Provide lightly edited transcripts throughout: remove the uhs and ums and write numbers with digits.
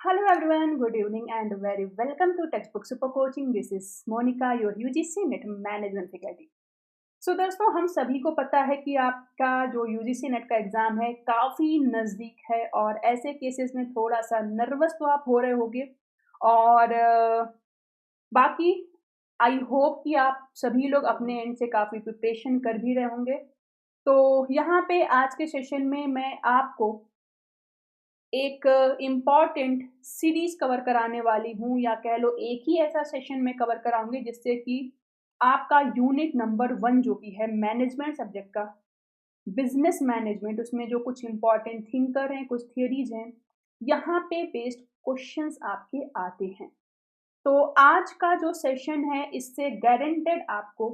Hello everyone, good evening and very welcome to Textbook Super Coaching. This is Monica, your UGC net management faculty. So दोस्तों, हम सभी को पता है कि आपका जो यूजीसी नेट का एग्जाम है काफ़ी नज़दीक है और ऐसे केसेस में थोड़ा सा नर्वस तो आप हो रहे होंगे और बाकी आई होप कि आप सभी लोग अपने एंड से काफ़ी प्रिपरेशन कर भी रहे होंगे। तो यहाँ पे आज के सेशन में मैं आपको एक इम्पॉर्टेंट सीरीज कवर कराने वाली हूँ, या कह लो एक ही ऐसा सेशन में कवर कराऊंगी जिससे कि आपका यूनिट नंबर 1 जो कि है मैनेजमेंट सब्जेक्ट का बिजनेस मैनेजमेंट, उसमें जो कुछ इम्पॉर्टेंट थिंकर हैं, कुछ थियरीज हैं, यहाँ पे बेस्ड क्वेश्चंस आपके आते हैं। तो आज का जो सेशन है इससे गारंटेड आपको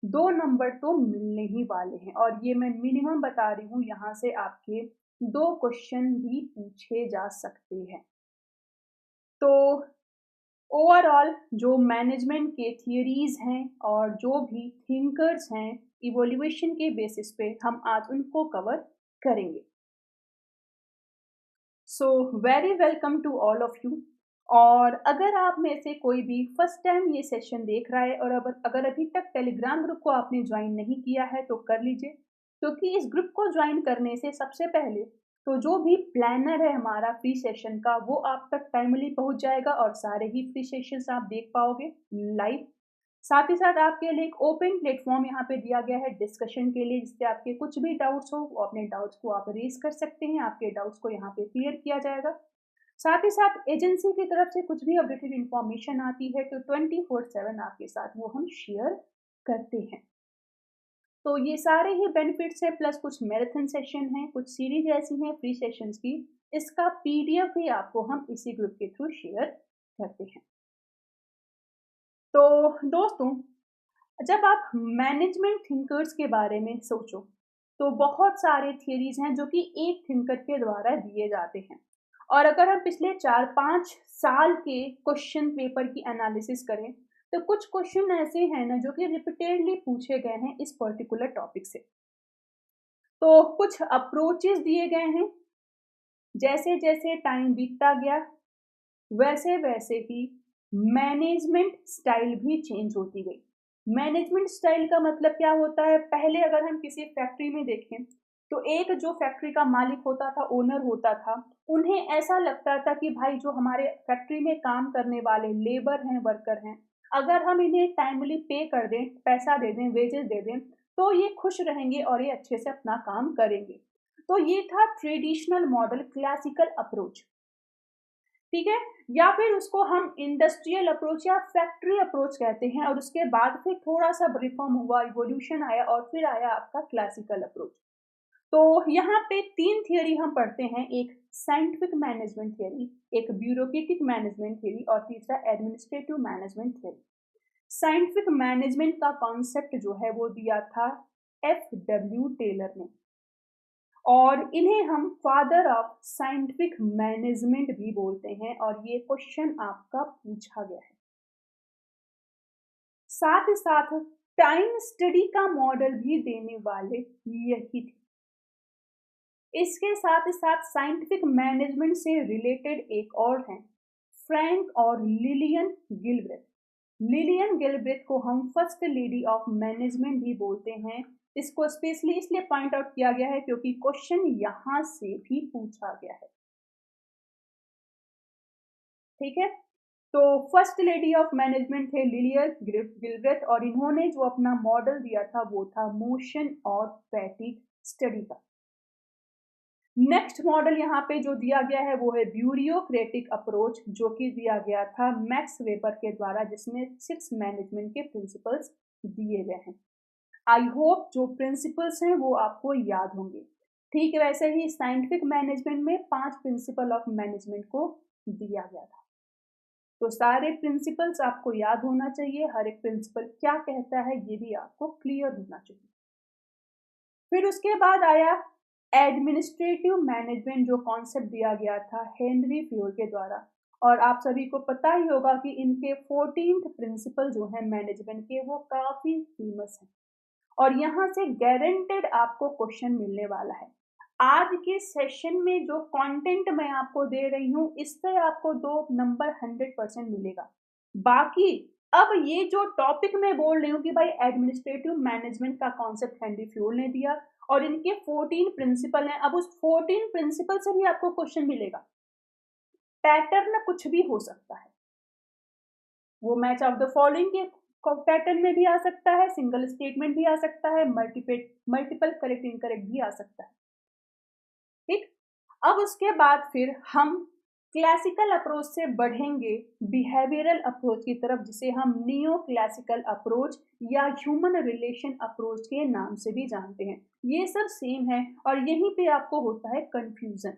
2 नंबर तो मिलने ही वाले हैं, और ये मैं मिनिमम बता रही हूँ, यहाँ से आपके 2 क्वेश्चन भी पूछे जा सकते हैं। तो ओवरऑल जो मैनेजमेंट के थियरीज हैं और जो भी थिंकर्स हैं, इवोल्यूशन के बेसिस पे हम आज उनको कवर करेंगे। So very welcome to all of you. और अगर आप में से कोई भी फर्स्ट टाइम ये सेशन देख रहा है और अगर अभी तक टेलीग्राम ग्रुप को आपने ज्वाइन नहीं किया है तो कर लीजिए, क्योंकि इस ग्रुप को ज्वाइन करने से सबसे पहले तो जो भी प्लानर है हमारा फ्री सेशन का वो आप तक टाइमली पहुंच जाएगा और सारे ही फ्री सेशंस आप देख पाओगे लाइव। साथ ही साथ आपके लिए एक ओपन प्लेटफॉर्म यहाँ पे दिया गया है डिस्कशन के लिए, जिससे आपके कुछ भी डाउट्स हो वो अपने डाउट्स को आप रेज कर सकते हैं, आपके डाउट्स को यहाँ पे क्लियर किया जाएगा। साथ ही साथ एजेंसी की तरफ से कुछ भी अपडेटेड इंफॉर्मेशन आती है तो 24/7 आपके साथ वो हम शेयर करते हैं। तो ये सारे ही बेनिफिट्स है, प्लस कुछ मैराथन सेशन है, कुछ सीरीज ऐसी हैं फ्री सेशंस की, इसका पीडीएफ भी आपको हम इसी ग्रुप के थ्रू शेयर करते हैं। तो दोस्तों, जब आप मैनेजमेंट थिंकर्स के बारे में सोचो तो बहुत सारे थियरीज हैं जो कि एक थिंकर के द्वारा दिए जाते हैं, और अगर हम पिछले 4-5 साल के क्वेश्चन पेपर की एनालिसिस करें तो कुछ क्वेश्चन ऐसे हैं ना जो कि रिपीटेडली पूछे गए हैं इस पर्टिकुलर टॉपिक से। तो कुछ अप्रोचेस दिए गए हैं, जैसे जैसे टाइम बीतता गया वैसे वैसे ही मैनेजमेंट स्टाइल भी चेंज होती गई। मैनेजमेंट स्टाइल का मतलब क्या होता है? पहले अगर हम किसी फैक्ट्री में देखें तो एक जो फैक्ट्री का मालिक होता था, ओनर होता था, उन्हें ऐसा लगता था कि भाई जो हमारे फैक्ट्री में काम करने वाले लेबर हैं, वर्कर हैं, अगर हम इन्हें टाइमली पे कर दें, पैसा दे दें, वेजेस दे दें, तो ये खुश रहेंगे और ये अच्छे से अपना काम करेंगे। तो ये था ट्रेडिशनल मॉडल, क्लासिकल अप्रोच। ठीक है, या फिर उसको हम इंडस्ट्रियल अप्रोच या फैक्ट्री अप्रोच कहते हैं, और उसके बाद फिर थोड़ा सा रिफॉर्म हुआ, इवोल्यूशन आया और फिर आया आपका क्लासिकल अप्रोच। तो यहाँ पे 3 थियरी हम पढ़ते हैं, एक साइंटिफिक मैनेजमेंट थियरी, एक ब्यूरोक्रेटिक मैनेजमेंट थियरी और तीसरा administrative management theory. Scientific management का कॉन्सेप्ट जो है वो दिया था FW टेलर ने, और इन्हें हम फादर ऑफ साइंटिफिक मैनेजमेंट भी बोलते हैं, और ये क्वेश्चन आपका पूछा गया है। साथ ही साथ टाइम स्टडी का मॉडल भी देने वाले यही थे। इसके साथ ही साथ साइंटिफिक मैनेजमेंट से रिलेटेड एक और हैं, फ्रैंक और लिलियन गिलब्रेथ। लिलियन गिलब्रेथ को हम फर्स्ट लेडी ऑफ मैनेजमेंट भी बोलते हैं। इसको स्पेशली इसलिए पॉइंट आउट किया गया है क्योंकि क्वेश्चन यहां से भी पूछा गया है। ठीक है, तो फर्स्ट लेडी ऑफ मैनेजमेंट थे लिलियन गिलब्रेथ, और इन्होंने जो अपना मॉडल दिया था वो था मोशन और फैटिग स्टडी का। नेक्स्ट मॉडल यहाँ पे जो दिया गया है वो है ब्यूरोक्रेटिक अप्रोच, जो कि दिया गया था मैक्स वेबर के द्वारा, जिसमें 6 मैनेजमेंट के प्रिंसिपल्स दिए गए हैं। आई होप जो प्रिंसिपल्स हैं वो आपको याद होंगे। ठीक वैसे ही साइंटिफिक मैनेजमेंट में 5 प्रिंसिपल ऑफ मैनेजमेंट को दिया गया था। तो सारे प्रिंसिपल्स आपको याद होना चाहिए, हर एक प्रिंसिपल क्या कहता है ये भी आपको क्लियर होना चाहिए। फिर उसके बाद आया एडमिनिस्ट्रेटिव मैनेजमेंट, जो कॉन्सेप्ट दिया गया था हेनरी फ्योर के द्वारा, और आप सभी को पता ही होगा कि इनके 14th प्रिंसिपल जो है मैनेजमेंट के वो काफी फेमस हैं, और यहाँ से गारंटेड आपको क्वेश्चन मिलने वाला है। आज के सेशन में जो कंटेंट मैं आपको दे रही हूँ, इससे आपको 2 नंबर 100% मिलेगा। बाकी अब ये जो टॉपिक मैं बोल रही हूँ कि भाई एडमिनिस्ट्रेटिव मैनेजमेंट का कॉन्सेप्ट हेनरी फ्यूल ने दिया और इनके 14 प्रिंसिपल हैं। अब उस 14 प्रिंसिपल से भी आपको क्वेश्चन मिलेगा। पैटर्न कुछ भी हो सकता है, वो मैच ऑफ द फॉलोइंग के पैटर्न में भी आ सकता है, सिंगल स्टेटमेंट भी आ सकता है, मल्टीपल करेक्ट इनकरेक्ट भी आ सकता है। ठीक, अब उसके बाद फिर हम क्लासिकल अप्रोच से बढ़ेंगे बिहेवियरल अप्रोच की तरफ, जिसे हम नियो क्लासिकल अप्रोच या ह्यूमन रिलेशन अप्रोच के नाम से भी जानते हैं। ये सब सेम है और यहीं पे आपको होता है कंफ्यूजन।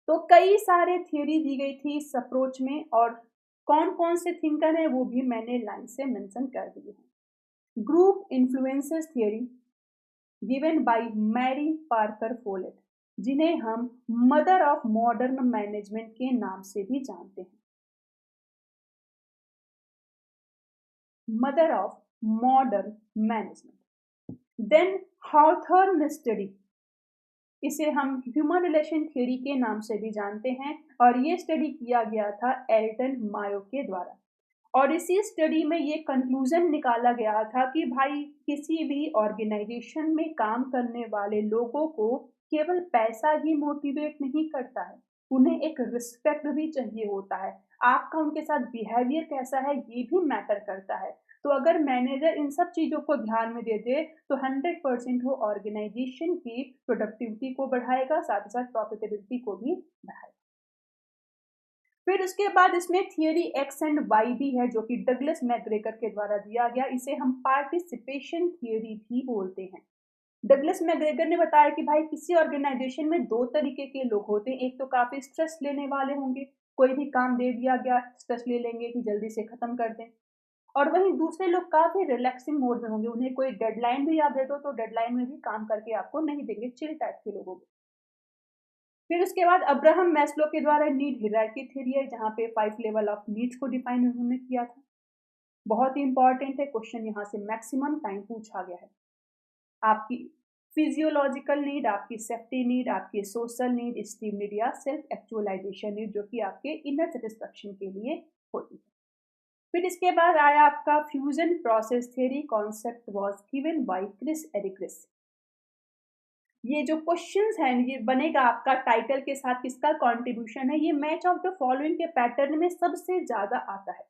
तो कई सारे थियरी दी गई थी इस अप्रोच में और कौन कौन से थिंकर हैं वो भी मैंने लाइन से मेंशन कर दिए हैं। Group influences theory given by Mary Parker Follett, जिन्हें हम मदर ऑफ मॉडर्न मैनेजमेंट के नाम से भी जानते हैं। Mother of modern management. Then Hawthorne study, इसे हम ह्यूमन रिलेशन थ्योरी के नाम से भी जानते हैं और ये स्टडी किया गया था एल्टन मायो के द्वारा। और इसी स्टडी में ये कंक्लूजन निकाला गया था कि भाई किसी भी ऑर्गेनाइजेशन में काम करने वाले लोगों को केवल पैसा ही मोटिवेट नहीं करता है, उन्हें एक रिस्पेक्ट भी चाहिए होता है। आपका उनके साथ बिहेवियर कैसा है ये भी मैटर करता है। तो अगर मैनेजर इन सब चीज़ों को ध्यान में दे दे तो 100% वो ऑर्गेनाइजेशन की प्रोडक्टिविटी को बढ़ाएगा, साथ ही साथ प्रॉफिटेबिलिटी को भी बढ़ाएगा। फिर उसके बाद इसमें थियरी एक्स एंड वाई भी है जो कि डगलस मैकग्रेगर के द्वारा दिया गया। इसे हम पार्टिसिपेशन थियरी भी बोलते हैं। डगलस मैकग्रेगर ने बताया कि भाई किसी ऑर्गेनाइजेशन में 2 तरीके के लोग होते हैं। एक तो काफी स्ट्रेस लेने वाले होंगे, कोई भी काम दे दिया गया स्ट्रेस ले लेंगे कि जल्दी से खत्म कर दें, और वहीं दूसरे लोग काफी रिलैक्सिंग मोड में होंगे, उन्हें कोई डेडलाइन भी आप दे दो तो डेडलाइन में भी काम करके आपको नहीं देंगे, चिल टाइप के लोग होंगे। फिर उसके बाद अब्राहम मैस्लो के द्वारा नीड हायरार्की थ्योरी है, जहाँ पे 5 लेवल ऑफ नीड्स को डिफाइन उन्होंने किया था। बहुत ही इंपॉर्टेंट है, क्वेश्चन यहाँ से मैक्सिमम टाइम पूछा गया है। आपकी फिजियोलॉजिकल नीड, आपकी सेफ्टी नीड, आपकी सोशल नीड, स्टीम नीड या सेल्फ एक्चुअलाइजेशन नीड, जो कि आपके इनर सेटिस्फैक्शन के लिए होती है। फिर इसके बाद आया आपका fusion process theory, concept was given by Chris Argyris. ये जो क्वेश्चंस हैं ये बनेगा आपका टाइटल के साथ किसका कंट्रीब्यूशन है, ये मैच ऑफ द फॉलोइंग के पैटर्न में सबसे ज्यादा आता है।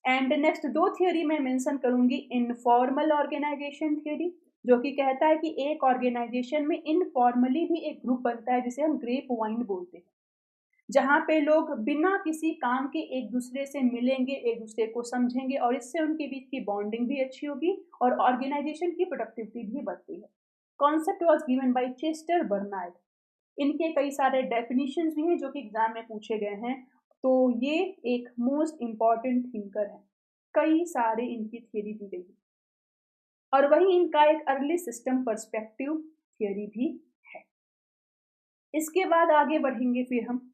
एंड नेक्स्ट 2 थियरी मैं मेंशन करूंगी, इनफॉर्मल ऑर्गेनाइजेशन थियरी, जो कि कहता है कि एक ऑर्गेनाइजेशन में इनफॉर्मली भी एक ग्रुप बनता है जिसे हम ग्रेप वाइन बोलते हैं, जहाँ पे लोग बिना किसी काम के एक दूसरे से मिलेंगे, एक दूसरे को समझेंगे और इससे उनके बीच की बॉन्डिंग भी अच्छी होगी और ऑर्गेनाइजेशन की प्रोडक्टिविटी भी बढ़ती है। Concept was given bye Chester Barnard. इनके कई सारे डेफिनेशंस भी हैं जो कि एग्जाम में पूछे गए हैं, तो ये एक मोस्ट इम्पॉर्टेंट थिंकर है, कई सारे इनकी थियरी दी गई है। और वहीं इनका एक अर्ली सिस्टम पर्सपेक्टिव थियरी भी है। इसके बाद आगे बढ़ेंगे फिर हम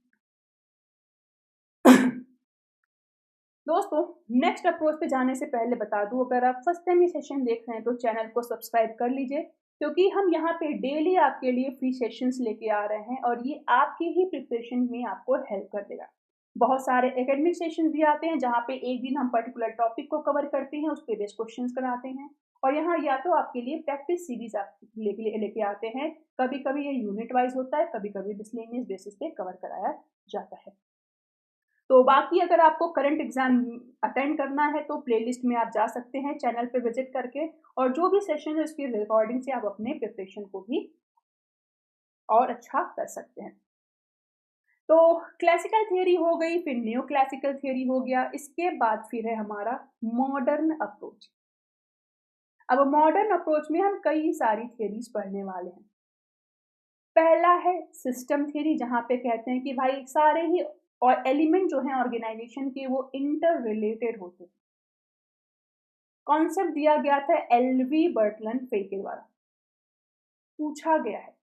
दोस्तों नेक्स्ट अप्रोच पे जाने से पहले बता दूं, अगर आप फर्स्ट टाइम ये सेशन देख रहे हैं तो चैनल को सब्सक्राइब कर लीजिए, क्योंकि हम यहाँ पे डेली आपके लिए फ्री सेशंस लेके आ रहे हैं और ये आपके ही प्रिपरेशन में आपको हेल्प कर देगा। बहुत सारे एकेडमिक सेशन भी आते हैं जहाँ पे एक दिन हम पर्टिकुलर टॉपिक को कवर करते हैं, उस पर बेस्ड क्वेश्चंस कराते हैं, और यहाँ या तो आपके लिए प्रैक्टिस सीरीज आप लेके आते हैं। कभी कभी ये यूनिट वाइज होता है, कभी कभी मिसलेनियस बेसिस पे कवर कराया जाता है। तो बाकी अगर आपको करंट एग्जाम अटेंड करना है तो प्लेलिस्ट में आप जा सकते हैं चैनल पे विजिट करके, और जो भी सेशन है उसकी रिकॉर्डिंग से आप अपने प्रिपरेशन को भी और अच्छा कर सकते हैं। तो क्लासिकल थियरी हो गई, फिर न्यू क्लासिकल थियरी हो गया, इसके बाद फिर है हमारा मॉडर्न अप्रोच। अब मॉडर्न अप्रोच में हम कई सारी थियरीज पढ़ने वाले हैं। पहला है सिस्टम थ्योरी, जहाँ पे कहते हैं कि भाई सारे ही और एलिमेंट जो हैं ऑर्गेनाइजेशन के वो इंटर रिलेटेड होते हैं। कॉन्सेप्ट दिया गया था एलवी बर्टलन फे के द्वारा। पूछा गया है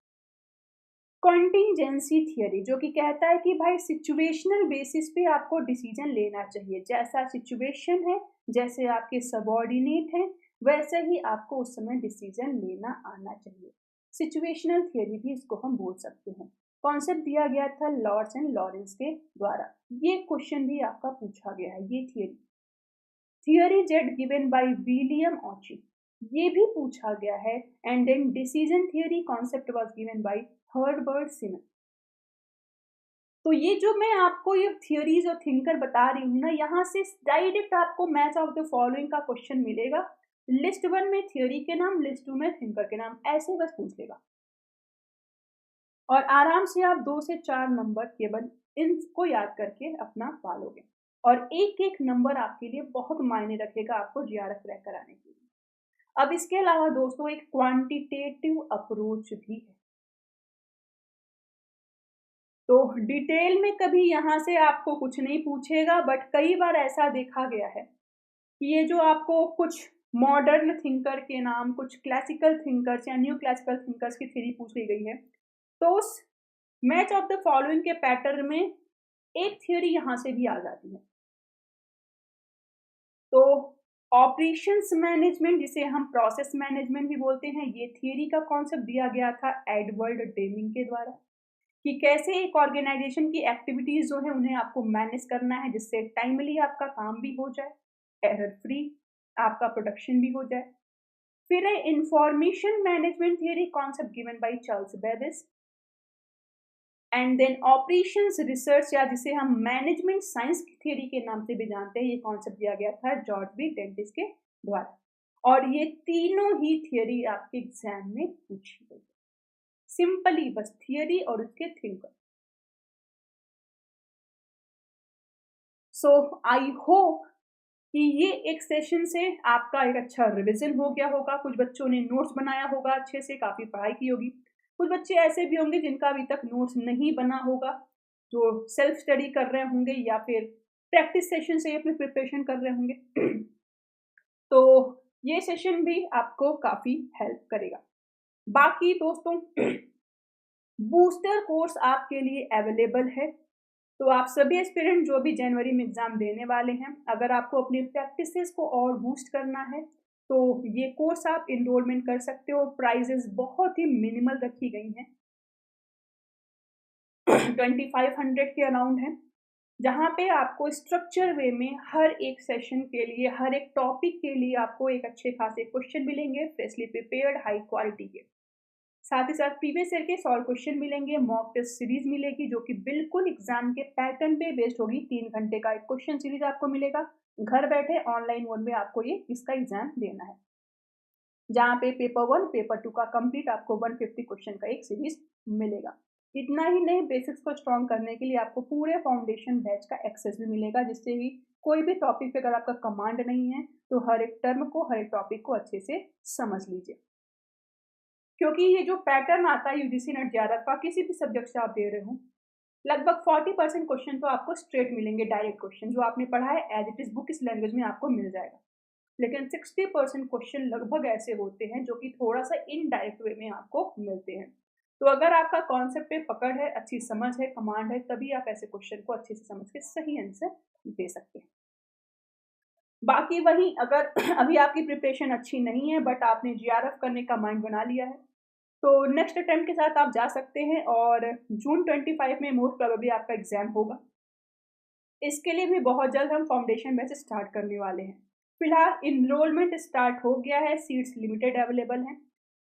कॉन्टिजेंसी थियरी, जो कि कहता है कि भाई सिचुएशनल बेसिस पे आपको डिसीजन लेना चाहिए, जैसा सिचुएशन है, जैसे आपके सबऑर्डिनेट हैं वैसे ही आपको उस समय डिसीजन लेना आना चाहिए। सिचुएशनल थियरी भी इसको हम बोल सकते हैं। कॉन्सेप्ट दिया गया था लॉर्ड्स एंड लॉरेंस के द्वारा। ये क्वेश्चन भी आपका पूछा गया है, ये theory. Theory Z given by William Ouchi, ये भी पूछा गया है। And then decision theory concept was given by Herbert Simon. तो ये जो मैं आपको ये थियरीज और थिंकर बता रही हूँ ना, यहाँ से डायरेक्ट आपको मैच ऑफ द फॉलोइंग का क्वेश्चन मिलेगा। लिस्ट 1 में थियरी के नाम, लिस्ट 2 में थिंकर के नाम, ऐसे बस पूछ लेगा। और आराम से आप 2 से 4 नंबर केवल इनको याद करके अपना पालोगे। और एक एक नंबर आपके लिए बहुत मायने रखेगा आपको जीआरएफ क्रैक कराने के लिए। अब इसके अलावा दोस्तों एक क्वांटिटेटिव अप्रोच भी है। तो डिटेल में कभी यहाँ से आपको कुछ नहीं पूछेगा, बट कई बार ऐसा देखा गया है कि ये जो आपको कुछ मॉडर्न थिंकर के नाम, कुछ क्लासिकल थिंकर्स या न्यू क्लासिकल थिंकर्स की थ्योरी पूछ ली गई है, तो उस मैच ऑफ द फॉलोइंग के पैटर्न में एक थ्योरी यहाँ से भी आ जाती है। तो ऑपरेशंस मैनेजमेंट, जिसे हम प्रोसेस मैनेजमेंट भी बोलते हैं, ये थियरी का कॉन्सेप्ट दिया गया था एडवर्ड डेमिंग के द्वारा कि कैसे एक ऑर्गेनाइजेशन की एक्टिविटीज जो है उन्हें आपको मैनेज करना है, जिससे टाइमली आपका काम भी हो जाए, एरर फ्री आपका प्रोडक्शन भी हो जाए। फिर है information management theory concept given by Charles Babbage. And then operations research, या जिसे हम मैनेजमेंट साइंस की थ्योरी के नाम से भी जानते हैं, ये कॉन्सेप्ट दिया गया था जॉर्ज बी डेंटिस के द्वारा। और ये तीनों ही थ्योरी आपके एग्जाम में पूछी गई। सिंपली बस थियरी और उसके थिंकर। सो आई होप कि ये एक सेशन से आपका एक अच्छा रिवीजन हो गया होगा। कुछ बच्चों ने नोट्स बनाया होगा, अच्छे से काफी पढ़ाई की होगी। कुछ बच्चे ऐसे भी होंगे जिनका अभी तक नोट्स नहीं बना होगा, जो सेल्फ स्टडी कर रहे होंगे या फिर प्रैक्टिस सेशन से अपनी प्रिपरेशन कर रहे होंगे। तो ये सेशन भी आपको काफी हेल्प करेगा। बाकी दोस्तों बूस्टर कोर्स आपके लिए अवेलेबल है। तो आप सभी एस्पिरेंट जो भी जनवरी में एग्जाम देने वाले हैं, अगर आपको अपनी प्रैक्टिसेस को और बूस्ट करना है तो ये कोर्स आप इनरोलमेंट कर सकते हो। प्राइजेस बहुत ही मिनिमल रखी गई हैं, 2500 के अराउंड है, जहाँ पे आपको स्ट्रक्चर वे में हर एक सेशन के लिए, हर एक टॉपिक के लिए आपको एक अच्छे खासे क्वेश्चन मिलेंगे, फ्रेशली प्रिपेयर्ड हाई क्वालिटी के। साथ ही साथ प्रीवियस ईयर के सॉल्व क्वेश्चन मिलेंगे, मॉक टेस्ट सीरीज मिलेगी जो कि बिल्कुल एग्जाम के पैटर्न पे बेस्ड होगी। 3 घंटे का एक क्वेश्चन सीरीज आपको मिलेगा, घर बैठे ऑनलाइन मोड में आपको ये इसका एग्जाम देना है, जहाँ पे पेपर 1 पेपर 2 का कंप्लीट आपको 150 क्वेश्चन का एक सीरीज मिलेगा। इतना ही नहीं, बेसिक्स को स्ट्रॉन्ग करने के लिए आपको पूरे फाउंडेशन बैच का एक्सेस भी मिलेगा, जिससे भी कोई भी टॉपिक पे अगर आपका कमांड नहीं है तो हर एक टर्म को, हर एक टॉपिक को अच्छे से समझ लीजिए। क्योंकि ये जो पैटर्न आता है यूजीसी नेट ज्यादा का, किसी भी सब्जेक्ट से आप दे रहे हो, लगभग 40% क्वेश्चन तो आपको स्ट्रेट मिलेंगे, डायरेक्ट क्वेश्चन जो आपने पढ़ा है एज इट इज बुक इस लैंग्वेज में आपको मिल जाएगा। लेकिन 60% क्वेश्चन लगभग ऐसे होते हैं जो कि थोड़ा सा इनडायरेक्ट वे में आपको मिलते हैं। तो अगर आपका कॉन्सेप्ट पे पकड़ है, अच्छी समझ है, कमांड है, तभी आप ऐसे क्वेश्चन को अच्छे से समझ के सही आंसर दे सकते हैं। बाकी वही, अगर अभी आपकी प्रिपरेशन अच्छी नहीं है बट आपने जीआरएफ करने का माइंड बना लिया है, तो नेक्स्ट अटेम्प्ट के साथ आप जा सकते हैं और जून 25 में मोस्ट प्रोबेबली आपका एग्जाम होगा। इसके लिए भी बहुत जल्द हम फाउंडेशन बैच स्टार्ट करने वाले हैं। फिलहाल इनरोलमेंट स्टार्ट हो गया है, सीट्स लिमिटेड अवेलेबल हैं।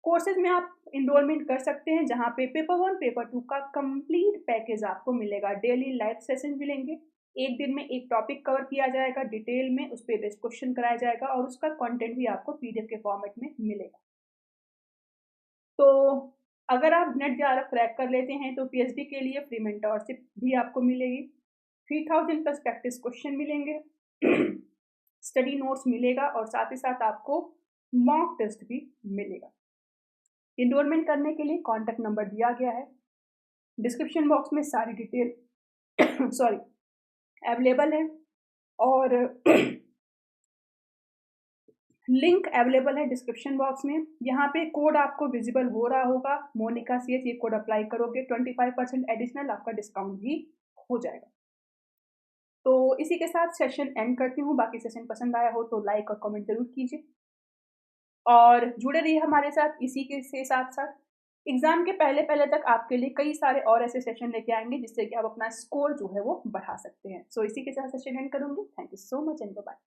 कोर्सेज में आप इनरोलमेंट कर सकते हैं, जहां पे पेपर 1 पेपर 2 का कंप्लीट पैकेज आपको मिलेगा। डेली लाइव सेशन मिलेंगे, एक दिन में एक टॉपिक कवर किया जाएगा डिटेल में, उस पर बेस्ड क्वेश्चन कराया जाएगा और उसका कंटेंट भी आपको पीडीएफ के फॉर्मेट में मिलेगा। तो अगर आप नेट जीआरएफ क्रैक कर लेते हैं तो पीएचडी के लिए फ्री मेंटरशिप भी आपको मिलेगी, 3000 प्लस प्रैक्टिस क्वेश्चन मिलेंगे, स्टडी नोट्स मिलेगा और साथ ही साथ आपको मॉक टेस्ट भी मिलेगा। इनरोलमेंट करने के लिए कॉन्टैक्ट नंबर दिया गया है, डिस्क्रिप्शन बॉक्स में सारी डिटेल सॉरी अवेलेबल है और लिंक अवेलेबल है डिस्क्रिप्शन बॉक्स में। यहाँ पे कोड आपको विजिबल हो रहा होगा, मोनिका सीएच, ये कोड अप्लाई करोगे 25% एडिशनल आपका डिस्काउंट भी हो जाएगा। तो इसी के साथ सेशन एंड करती हूँ। बाकी सेशन पसंद आया हो तो लाइक और कमेंट जरूर कीजिए। और जुड़े रहिए हमारे साथ। इसी के से साथ-साथ एग्ज़ाम के पहले-पहले तक आपके लिए कई सारे और ऐसे सेशन लेके आएँगे जिससे कि आप अपना स्कोर जो है वो बढ़ा सकते हैं। सो इसी के साथ सेशन एंड करूँगी। Thank you so much and bye-bye.